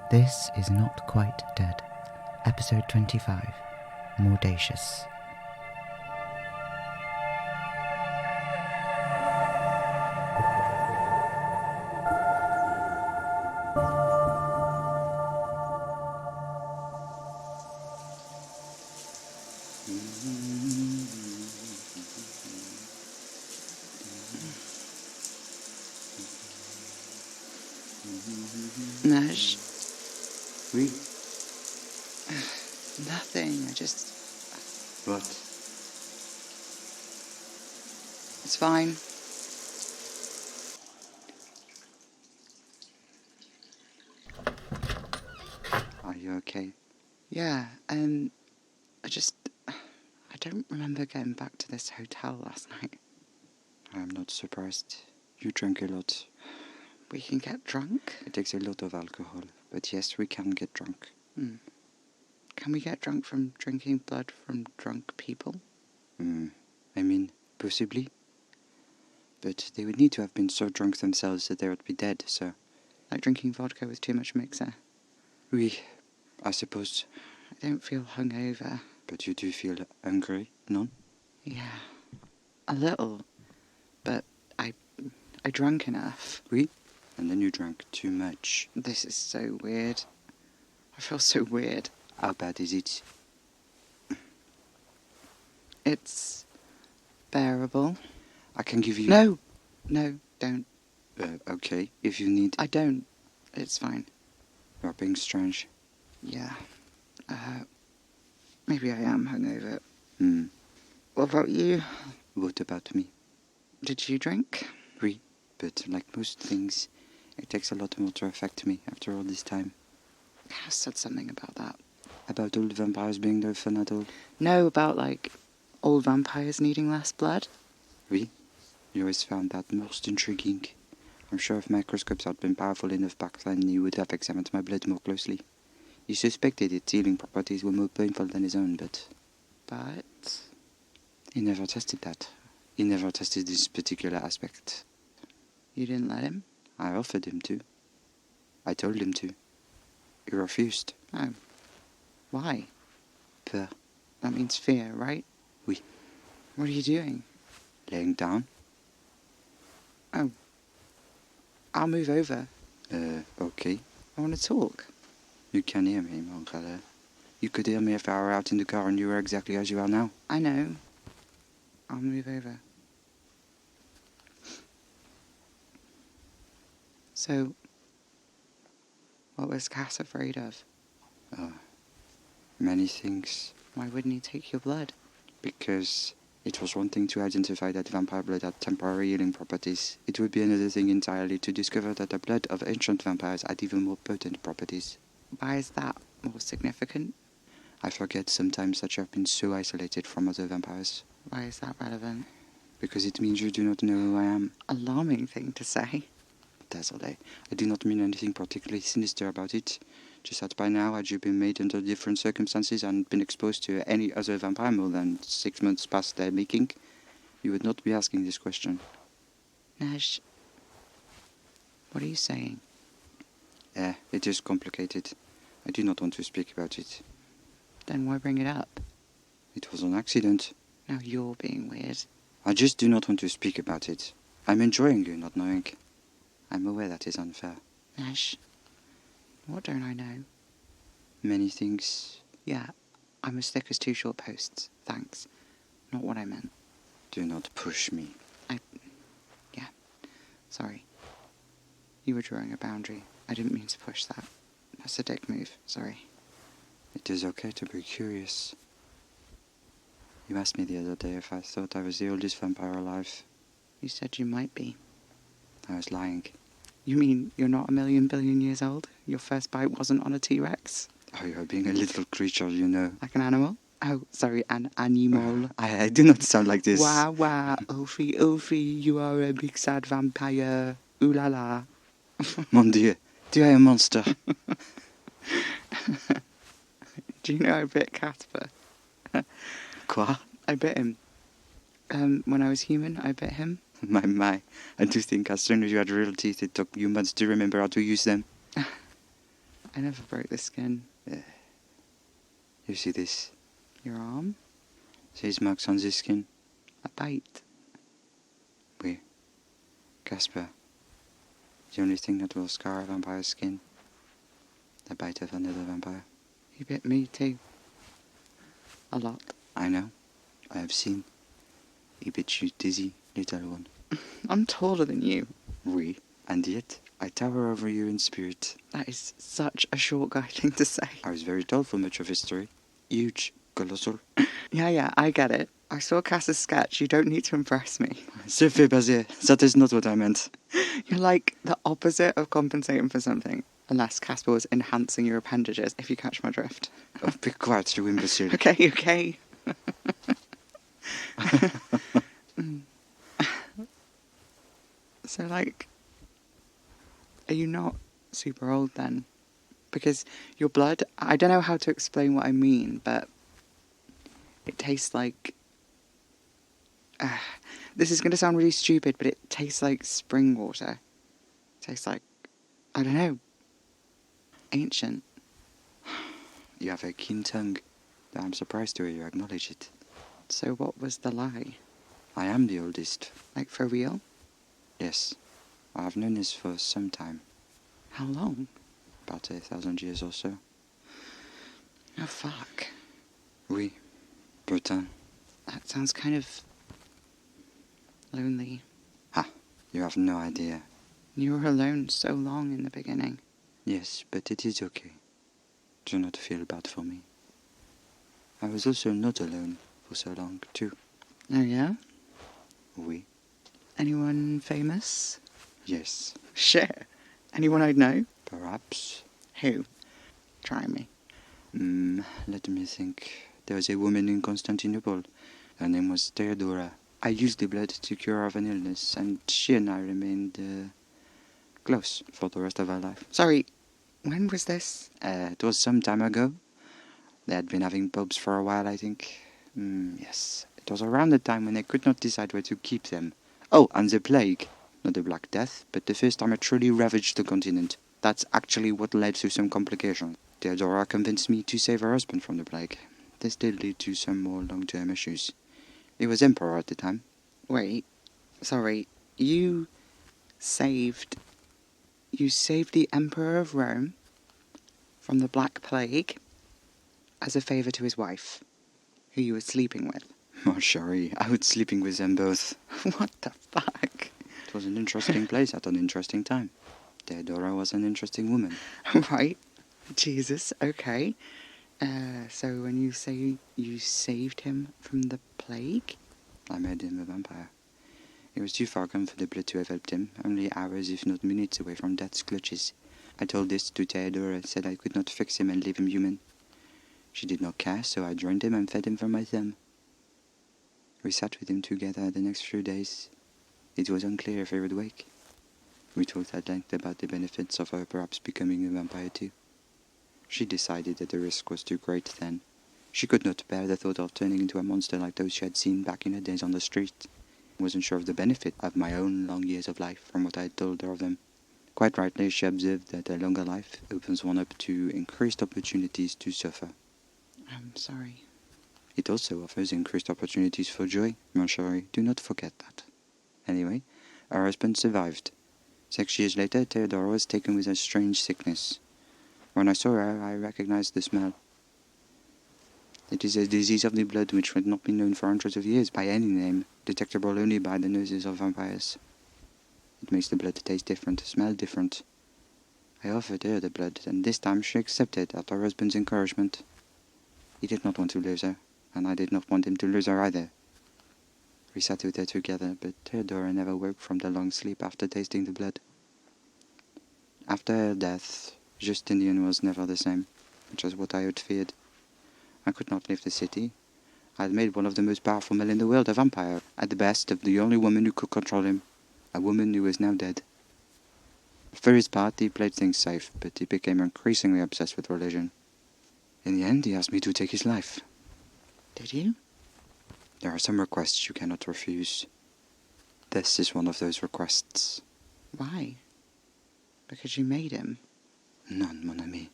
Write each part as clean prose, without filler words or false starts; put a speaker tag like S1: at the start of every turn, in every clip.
S1: This is Not Quite Dead, Episode 25, Mordacious.
S2: Nash.
S3: Oui.
S2: Nothing, I just...
S3: What?
S2: It's fine.
S3: Are you okay?
S2: Yeah, I don't remember getting back to this hotel last night.
S3: I'm not surprised. You drank a lot.
S2: We can get drunk?
S3: It takes a lot of alcohol, but yes, we can get drunk.
S2: Can we get drunk from drinking blood from drunk people?
S3: I mean, possibly. But they would need to have been so drunk themselves that they would be dead, so...
S2: Like drinking vodka with too much mixer?
S3: Oui, I suppose.
S2: I don't feel hungover.
S3: But you do feel hungry, no?
S2: Yeah, a little. But I drank enough.
S3: Oui? And then you drank too much.
S2: This is so weird. I feel so weird.
S3: How bad is it?
S2: It's bearable.
S3: I can give you...
S2: No, don't.
S3: Okay, if you need...
S2: I don't. It's fine.
S3: You're being strange.
S2: Yeah. Maybe I am hungover. What about you?
S3: What about me?
S2: Did you drink?
S3: Oui, but like most things, it takes a lot more to affect me after all this time.
S2: I said something about that.
S3: About old vampires being no fun at all?
S2: No, about, like, old vampires needing less blood?
S3: Oui, you always found that most intriguing. I'm sure if microscopes had been powerful enough back then, he would have examined my blood more closely. He suspected its healing properties were more painful than his own, but...
S2: But...
S3: He never tested that. He never tested this particular aspect.
S2: You didn't let him?
S3: I offered him to. I told him to. He refused.
S2: Oh. Why?
S3: Peur.
S2: That means fear, right?
S3: Oui.
S2: What are you doing?
S3: Laying down.
S2: Oh. I'll move over.
S3: Okay.
S2: I want to talk.
S3: You can hear me, mon frère. You could hear me if I were out in the car and you were exactly as you are now.
S2: I know. I'll move over. So, what was Cass afraid of?
S3: Many things.
S2: Why wouldn't he take your blood?
S3: Because it was one thing to identify that vampire blood had temporary healing properties. It would be another thing entirely to discover that the blood of ancient vampires had even more potent properties.
S2: Why is that more significant?
S3: I forget sometimes that you have been so isolated from other vampires.
S2: Why is that relevant?
S3: Because it means you do not know who I am.
S2: Alarming thing to say.
S3: Désolé. I do not mean anything particularly sinister about it. Just that by now, had you been made under different circumstances and been exposed to any other vampire more than 6 months past their making, you would not be asking this question.
S2: Nash, what are you saying?
S3: It is complicated. I do not want to speak about it.
S2: Then why bring it up?
S3: It was an accident.
S2: Now you're being weird.
S3: I just do not want to speak about it. I'm enjoying you not knowing. I'm aware that is unfair.
S2: Nash, what don't I know?
S3: Many things.
S2: Yeah, I'm as thick as 2 short posts. Thanks. Not what I meant.
S3: Do not push me.
S2: Yeah. Sorry. You were drawing a boundary. I didn't mean to push that. That's a dick move. Sorry.
S3: It is okay to be curious. You asked me the other day if I thought I was the oldest vampire alive.
S2: You said you might be.
S3: I was lying.
S2: You mean you're not 1,000,000 billion years old? Your first bite wasn't on a T-Rex?
S3: Oh, you're being a little creature, you know.
S2: Like an animal? Oh, sorry, an animal.
S3: I do not sound like this.
S2: Wah, wah, Ulfie, you are a big sad vampire. Ooh la la.
S3: Mon Dieu, tu es un monster.
S2: Do you know I bit Casper?
S3: Quoi?
S2: I bit him. When I was human, I bit him.
S3: My. And to think as soon as you had real teeth, it took you months to remember how to use them.
S2: I never broke the skin.
S3: You see this?
S2: Your arm?
S3: These marks on the skin?
S2: A bite.
S3: Oui. Casper. The only thing that will scar a vampire's skin. The bite of another vampire.
S2: He bit me too. A lot.
S3: I know. I have seen. He bit you dizzy, little one.
S2: I'm taller than you.
S3: Oui. And yet, I tower over you in spirit.
S2: That is such a short guy thing to say.
S3: I was very tall for much of history. Huge. Colossal.
S2: Yeah, I get it. I saw Cass's sketch. You don't need to impress me.
S3: C'est fait baiser. That is not what I meant.
S2: You're like the opposite of compensating for something. Unless Casper was enhancing your appendages, if you catch my drift.
S3: Oh, be quiet, you imbecile.
S2: Okay. So, like, are you not super old then? Because your blood, I don't know how to explain what I mean, but it tastes like... this is going to sound really stupid, but it tastes like spring water. It tastes like, I don't know, ancient.
S3: You have a keen tongue. I'm surprised to hear you acknowledge it.
S2: So what was the lie?
S3: I am the oldest.
S2: Like, for real?
S3: Yes. I have known this for some time.
S2: How long?
S3: About 1,000 years or so.
S2: Oh, fuck.
S3: Oui. Putain.
S2: That sounds kind of... lonely.
S3: Ha! You have no idea.
S2: You were alone so long in the beginning.
S3: Yes, but it is okay. Do not feel bad for me. I was also not alone for so long, too.
S2: Oh, yeah?
S3: Oui.
S2: Anyone famous?
S3: Yes.
S2: Shit. Anyone I'd know?
S3: Perhaps.
S2: Who? Try me.
S3: Let me think. There was a woman in Constantinople. Her name was Theodora. I used the blood to cure her of an illness, and she and I remained close for the rest of our life.
S2: Sorry, when was this?
S3: It was some time ago. They had been having popes for a while, I think. Yes. It was around the time when they could not decide where to keep them. Oh, and the plague. Not the Black Death, but the first time it truly ravaged the continent. That's actually what led to some complications. Theodora convinced me to save her husband from the plague. This did lead to some more long-term issues. He was emperor at the time.
S2: Wait, sorry, you saved the Emperor of Rome from the Black Plague as a favour to his wife, who you were sleeping with.
S3: Oh, sorry, I was sleeping with them both.
S2: What the fuck?
S3: It was an interesting place at an interesting time. Theodora was an interesting woman.
S2: Right, Jesus, okay. So when you say you saved him from the plague?
S3: I made him a vampire. He was too far gone for the blood to have helped him, only hours if not minutes away from death's clutches. I told this to Theodora, said I could not fix him and leave him human. She did not care, so I joined him and fed him from my thumb. We sat with him together the next few days. It was unclear if he would wake. We talked at length about the benefits of her perhaps becoming a vampire too. She decided that the risk was too great then. She could not bear the thought of turning into a monster like those she had seen back in her days on the street. Wasn't sure of the benefit of my own long years of life from what I had told her of them. Quite rightly, she observed that a longer life opens one up to increased opportunities to suffer.
S2: I'm sorry.
S3: It also offers increased opportunities for joy, mon chéri. Do not forget that. Anyway, her husband survived. 6 years later, Theodora was taken with a strange sickness. When I saw her, I recognized the smell. It is a disease of the blood which had not been known for hundreds of years by any name, detectable only by the noses of vampires. It makes the blood taste different, smell different. I offered her the blood, and this time she accepted at her husband's encouragement. He did not want to lose her, and I did not want him to lose her either. We sat with her together, but Theodora never woke from the long sleep after tasting the blood. After her death, Justinian was never the same, which is what I had feared. I could not leave the city. I had made one of the most powerful men in the world a vampire, at the best of the only woman who could control him, a woman who was now dead. For his part, he played things safe, but he became increasingly obsessed with religion. In the end, he asked me to take his life.
S2: Did you?
S3: There are some requests you cannot refuse. This is one of those requests.
S2: Why? Because you made him?
S3: Non, mon ami.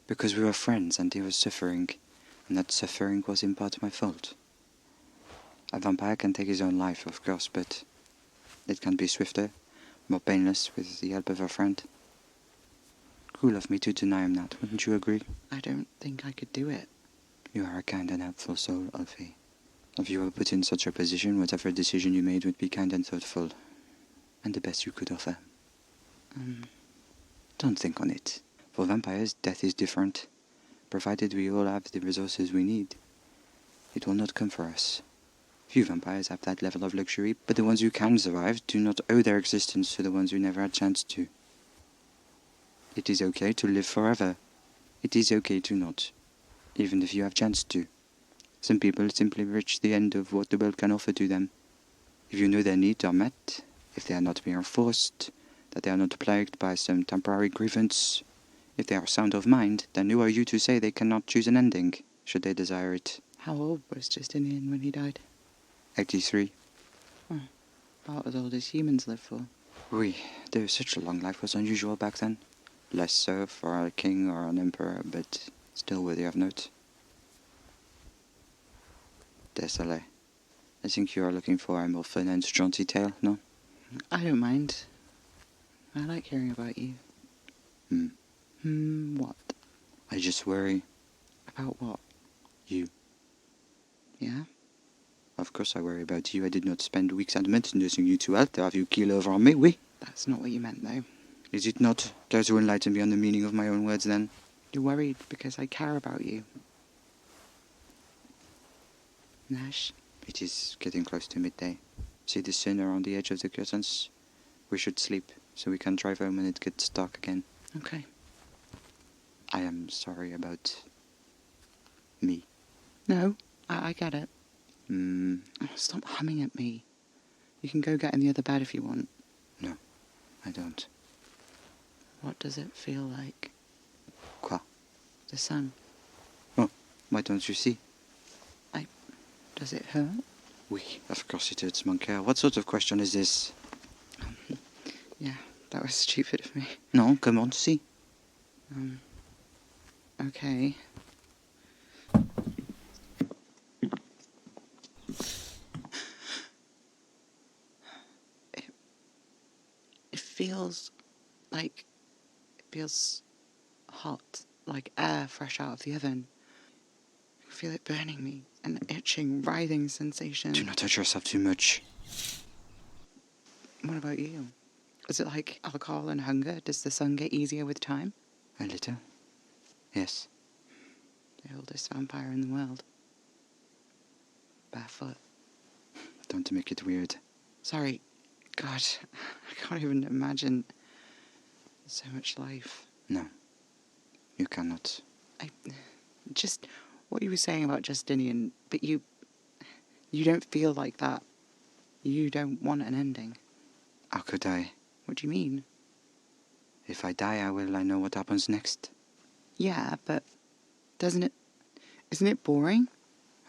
S3: Because we were friends and he was suffering, and that suffering was in part my fault. A vampire can take his own life, of course, but it can be swifter, more painless with the help of a friend. Cruel of me to deny him that, wouldn't you agree?
S2: I don't think I could do it.
S3: You are a kind and helpful soul, Alfie. If you were put in such a position, whatever decision you made would be kind and thoughtful, and the best you could offer. Don't think on it. For vampires, death is different. Provided we all have the resources we need, it will not come for us. Few vampires have that level of luxury, but the ones who can survive do not owe their existence to the ones who never had a chance to. It is okay to live forever. It is okay to not, even if you have chance to. Some people simply reach the end of what the world can offer to them. If you know their needs are met, if they are not being forced, that they are not plagued by some temporary grievance, if they are sound of mind, then who are you to say they cannot choose an ending, should they desire it?
S2: How old was Justinian when he died?
S3: 83.
S2: About as old as humans live for.
S3: Oui, though such a long life was unusual back then. Less so for a king or an emperor, but still worthy of note. Désolé. I think you are looking for a more fun and jaunty tale, no?
S2: I don't mind. I like hearing about you. What?
S3: I just worry.
S2: About what?
S3: You.
S2: Yeah?
S3: Of course I worry about you. I did not spend weeks and months nursing you to health to have you keel over on me, oui?
S2: That's not what you meant, though.
S3: Is it not? Care to enlighten me on the meaning of my own words, then?
S2: You're worried because I care about you. Nash?
S3: It is getting close to midday. See the sun around the edge of the curtains? We should sleep, so we can drive home when it gets dark again.
S2: Okay.
S3: I am sorry about me.
S2: No, I get it. Oh, stop humming at me. You can go get in the other bed if you want.
S3: No, I don't.
S2: What does it feel like?
S3: Quoi?
S2: The sun.
S3: Oh, why don't you see?
S2: Does it hurt?
S3: Oui, of course it hurts, mon cœur. What sort of question is this?
S2: Yeah, that was stupid of me.
S3: No, come on, see.
S2: Okay. It feels like... It feels hot, like air fresh out of the oven. I can feel it burning me. An itching, writhing sensation.
S3: Do not touch yourself too much.
S2: What about you? Is it like alcohol and hunger? Does the sun get easier with time?
S3: A little. Yes.
S2: The oldest vampire in the world. Barefoot.
S3: Don't make it weird.
S2: Sorry. God, I can't even imagine so much life.
S3: No. You cannot.
S2: Just what you were saying about Justinian, but you don't feel like that. You don't want an ending.
S3: How could I?
S2: What do you mean?
S3: If I die, I know what happens next.
S2: Yeah, but isn't it boring?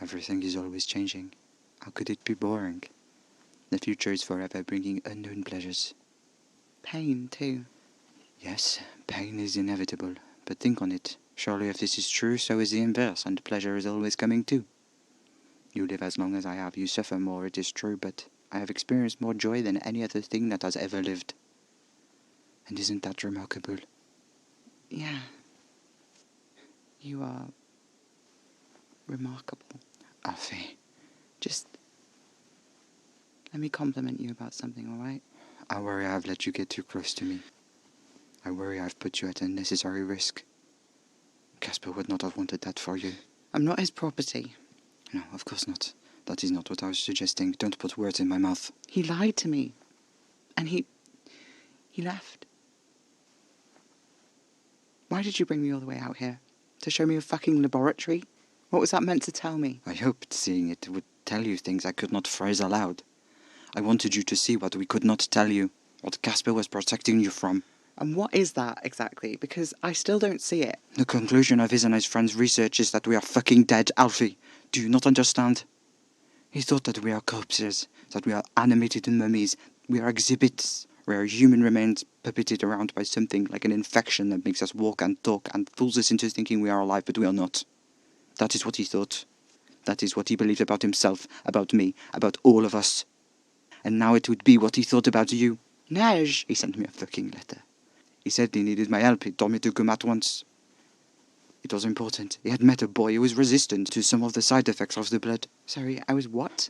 S3: Everything is always changing. How could it be boring? The future is forever bringing unknown pleasures.
S2: Pain, too.
S3: Yes, pain is inevitable, but think on it. Surely if this is true, so is the inverse, and pleasure is always coming too. You live as long as I have, you suffer more, it is true, but I have experienced more joy than any other thing that has ever lived. And isn't that remarkable?
S2: Yeah. You are remarkable.
S3: Alfie.
S2: Just let me compliment you about something, alright?
S3: I worry I've let you get too close to me. I worry I've put you at unnecessary risk. Casper would not have wanted that for you.
S2: I'm not his property.
S3: No, of course not. That is not what I was suggesting. Don't put words in my mouth.
S2: He lied to me. And he left. Why did you bring me all the way out here? To show me a fucking laboratory? What was that meant to tell me?
S3: I hoped seeing it would tell you things I could not phrase aloud. I wanted you to see what we could not tell you. What Casper was protecting you from.
S2: And what is that, exactly? Because I still don't see it.
S3: The conclusion of his and his friend's research is that we are fucking dead, Alfie. Do you not understand? He thought that we are corpses, that we are animated mummies, we are exhibits, where a human remains puppeted around by something like an infection that makes us walk and talk and fools us into thinking we are alive, but we are not. That is what he thought. That is what he believed about himself, about me, about all of us. And now it would be what he thought about you.
S2: Nej.
S3: He sent me a fucking letter. He said he needed my help. He told me to come at once. It was important. He had met a boy who was resistant to some of the side effects of the blood.
S2: Sorry, I was what?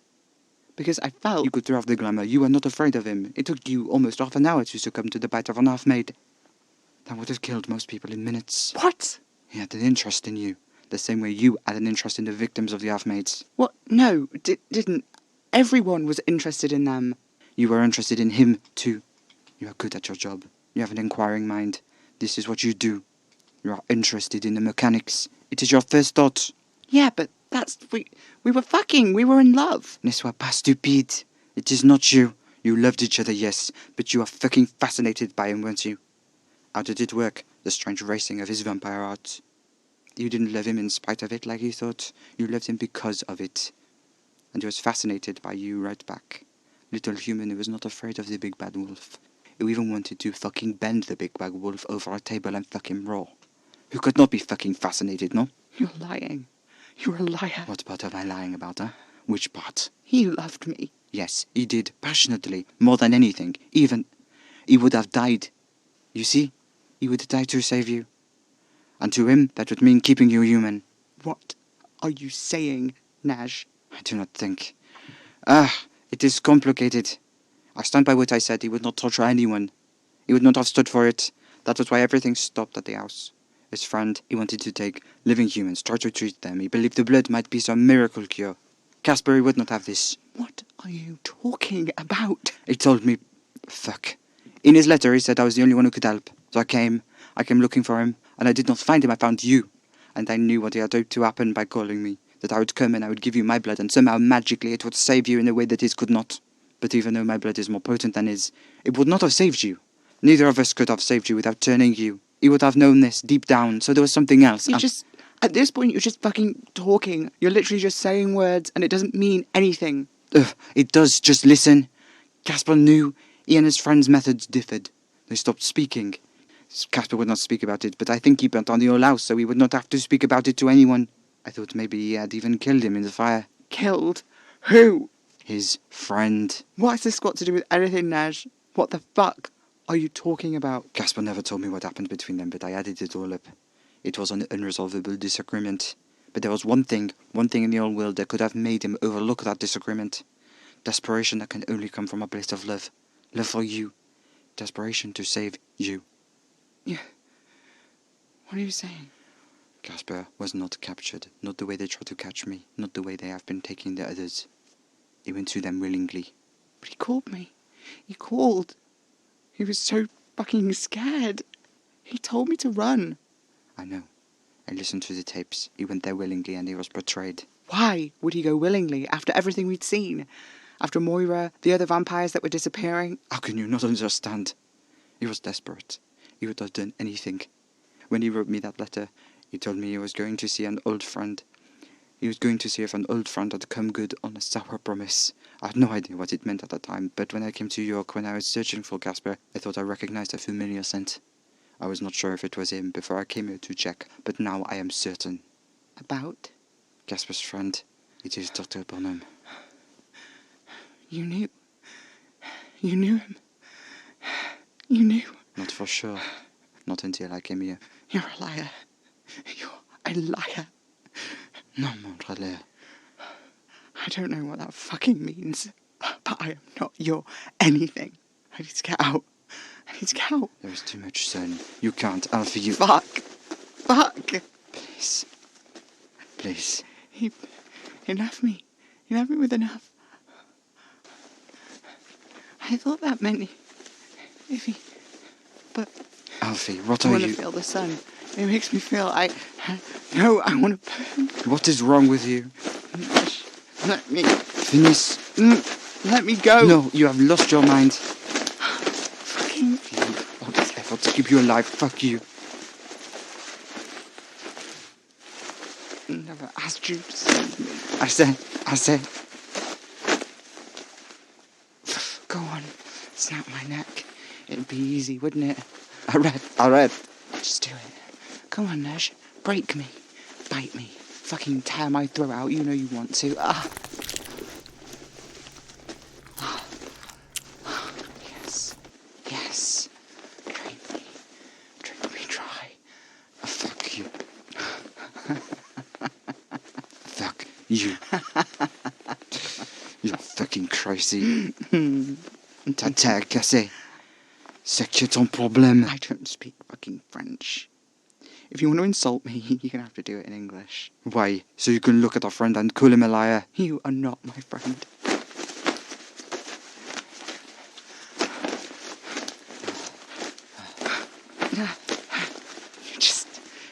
S2: Because I felt...
S3: You could throw off the glamour. You were not afraid of him. It took you almost half an hour to succumb to the bite of an half-maid. That would have killed most people in minutes.
S2: What?
S3: He had an interest in you, the same way you had an interest in the victims of the half-maids.
S2: What? No, didn't. Everyone was interested in them.
S3: You were interested in him, too. You are good at your job. You have an inquiring mind. This is what you do. You are interested in the mechanics. It is your first thought.
S2: Yeah, but that's... We were fucking. We were in love.
S3: Ne sois pas stupide. It is not you. You loved each other, yes, but you are fucking fascinated by him, weren't you? How did it work, the strange racing of his vampire art? You didn't love him in spite of it like he thought. You loved him because of it. And he was fascinated by you right back. Little human who was not afraid of the big bad wolf. Who even wanted to fucking bend the big bad wolf over a table and fuck him raw. Who could not be fucking fascinated, no?
S2: You're lying. You're a liar.
S3: What part am I lying about, huh? Which part?
S2: He loved me.
S3: Yes, he did, passionately, more than anything. Even, he would have died. You see? He would die to save you. And to him, that would mean keeping you human.
S2: What are you saying, Naj?
S3: I do not think. It is complicated. I stand by what I said. He would not torture anyone. He would not have stood for it. That was why everything stopped at the house. His friend, he wanted to take living humans, try to treat them. He believed the blood might be some miracle cure. Casper, he would not have this.
S2: What are you talking about?
S3: He told me... Fuck. In his letter, he said I was the only one who could help. So I came looking for him, and I did not find him. I found you. And I knew what he had hoped to happen by calling me. That I would come and I would give you my blood, and somehow, magically, it would save you in a way that his could not. But even though my blood is more potent than his, it would not have saved you. Neither of us could have saved you without turning you. He would have known this deep down, so there was something else.
S2: At this point, you're just fucking talking. You're literally just saying words, and it doesn't mean anything.
S3: It does, just listen. Casper knew. He and his friend's methods differed. They stopped speaking. Casper would not speak about it, but I think he burnt down the whole house, so he would not have to speak about it to anyone. I thought maybe he had even killed him in the fire.
S2: Killed? Who?
S3: His friend.
S2: What has this got to do with anything, Naj? What the fuck are you talking about?
S3: Casper never told me what happened between them, but I added it all up. It was an unresolvable disagreement. But there was one thing in the whole world that could have made him overlook that disagreement. Desperation that can only come from a place of love. Love for you. Desperation to save you.
S2: Yeah. What are you saying?
S3: Casper was not captured. Not the way they tried to catch me. Not the way they have been taking the others. He went to them willingly.
S2: But he called me. He called. He was so fucking scared. He told me to run.
S3: I know. I listened to the tapes. He went there willingly and he was betrayed.
S2: Why would he go willingly after everything we'd seen? After Moira, the other vampires that were disappearing?
S3: How can you not understand? He was desperate. He would have done anything. When he wrote me that letter, he told me he was going to see an old friend. He was going to see if an old friend had come good on a sour promise. I had no idea what it meant at the time, but when I came to York, when I was searching for Casper, I thought I recognized a familiar scent. I was not sure if it was him before I came here to check, but now I am certain.
S2: About?
S3: Casper's friend. It is Dr. Bonham.
S2: You knew. You knew him. You knew.
S3: Not for sure. Not until I came here.
S2: You're a liar. You're a liar.
S3: No, Montrelais.
S2: I don't know what that fucking means, but I am not your anything. I need to get out. I need to get out.
S3: There is too much sun. You can't. Alfie, you...
S2: Fuck.
S3: Please. Please.
S2: He left me. He left me with enough. I thought that meant if he... But...
S3: Alfie, what
S2: I
S3: are
S2: want
S3: you...
S2: to feel the sun. It makes me feel No, I want to...
S3: What is wrong with you?
S2: Let me...
S3: Finis.
S2: Let me go.
S3: No, you have lost your mind.
S2: Fucking...
S3: All this effort to keep you alive. Fuck you.
S2: Never asked you to save me.
S3: I said...
S2: Go on. Snap my neck. It'd be easy, wouldn't it?
S3: Alright.
S2: Just do it. Come on, Nesh. Break me. Bite me. Fucking tear my throat out. You know you want to. Yes. Yes. Drink me. Drink me dry.
S3: Fuck you. Fuck you. You're fucking crazy. Ta ta, cassé. C'est que ton problème.
S2: I don't speak fucking French. If you want to insult me, you're going to have to do it in English.
S3: Why? So you can look at our friend and call him a liar?
S2: You are not my friend.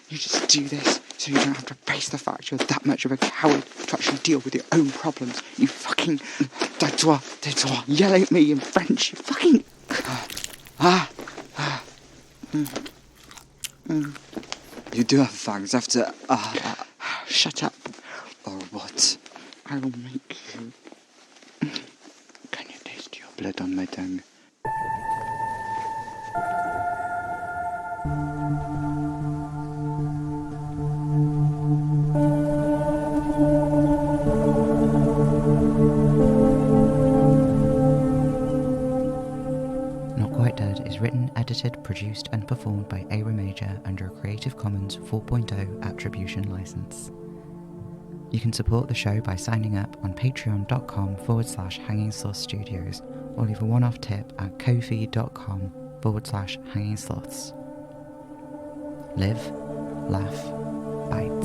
S2: You just do this so you don't have to face the fact you're that much of a coward to actually deal with your own problems. You fucking...
S3: Tais-toi.
S2: Yell at me in French. You fucking...
S3: You do have fangs after...
S2: Shut up.
S3: Or what?
S2: I will make you...
S3: Can you taste your blood on my tongue?
S1: Not Quite Dead is written, edited, produced and performed by Ava Major under a Creative Commons 4.0 attribution license. You can support the show by signing up on patreon.com/Hanging Sloth Studios or leave a one-off tip at ko-fi.com/Hanging Sloths. Live, laugh, bite.